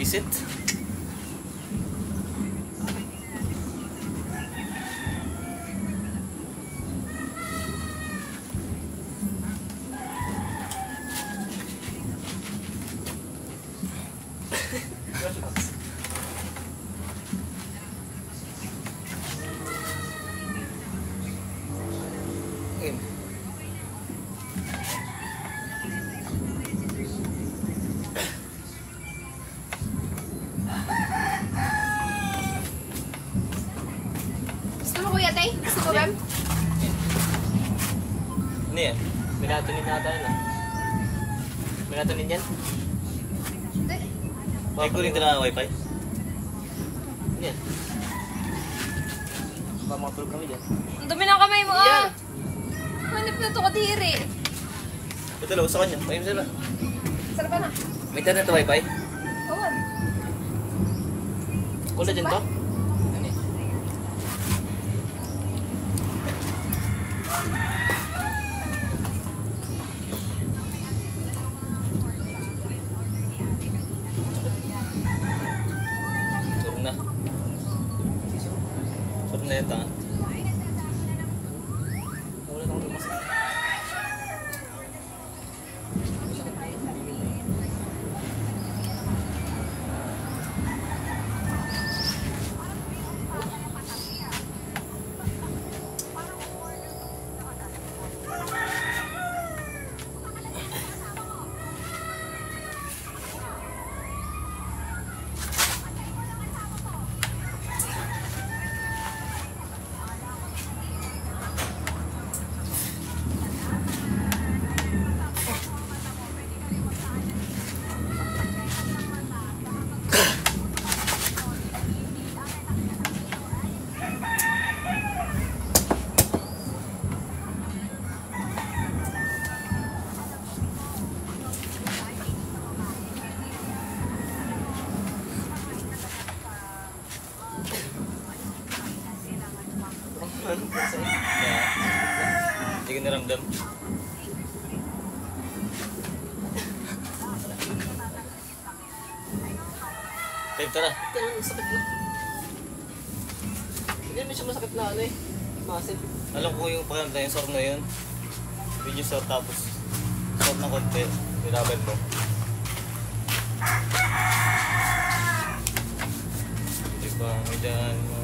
Visit. Gusto mo, Bem? Ano yan? Minatunin nata yun ah. Minatunin yan? Hindi. May kuling na wifi? Ano yan? Baka makapulog kami dyan. Ang dumi ng kamay mo ah! Hanip na ito kadiri. Ito lang, sa kanya. Pahim sila. Sarap na. May internet na wifi? Awan. Kula dyan to? Ito ah. Wala kang lumasak. Hindi ko naramdam. Tayo, tara. Kailangan masakit na. Hindi naman siya masakit na ano eh. Massive. Alam ko yung pakiramdam yung sore na yun. Video sore tapos sore na konti. Hirapan mo. Diba, may dyan mo.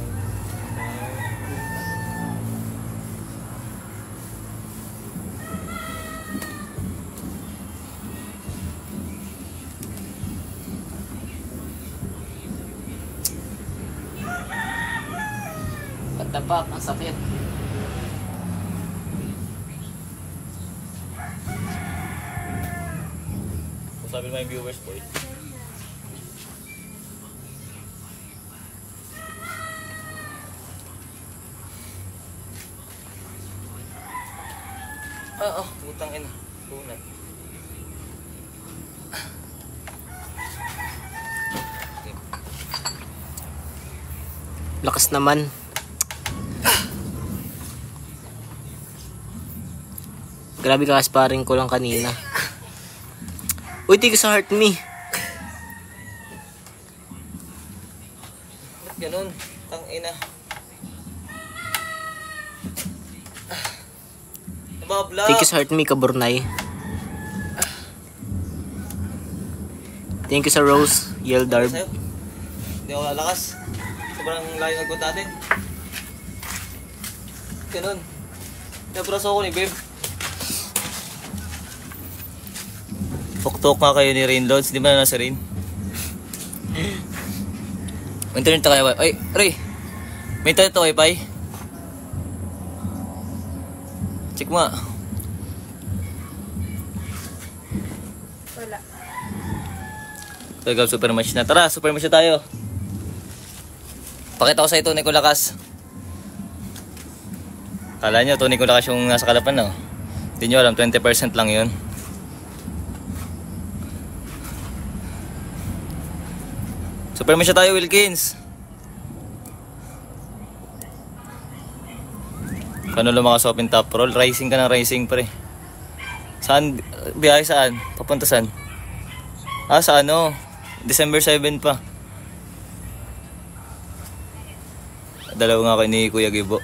Pagtapak, ang sakit. Kung sabi naman yung viewers po eh. Putang ina. Bunat. Lakas naman. Grabe ka sparring ko lang kanina. Uy, tigil sa heart me. Ba't ganun? Tang ina. Nabablak. Tigil sa heart me, kaburnay. Thank you sa Rose, Yeldarb. Hindi ako lalakas. Sobrang layo ng agad natin. Ganun. Nabraso ako ni Babe. Fuktok nga kayo ni Rain Lods. Di ba na nasa Rain? Internet na kaya ba? Ay, Ray! May internet to wifi? Check mo nga. Wala. Talagang super match na. Tara, super match na tayo. Pakita ko sa ito, Nico Lakas. Kala nyo, Tony ko lakas yung nasa kalapan, no? Hindi nyo alam, 20% lang yun. Super match na tayo, Wilkins. Paano lumakas open top roll? Rising ka ng rising, pre. Saan? Biyahe saan? Papunta saan? Ah, sa ano? December 7 pa. Dalawa nga kayo ni Kuya Gibo.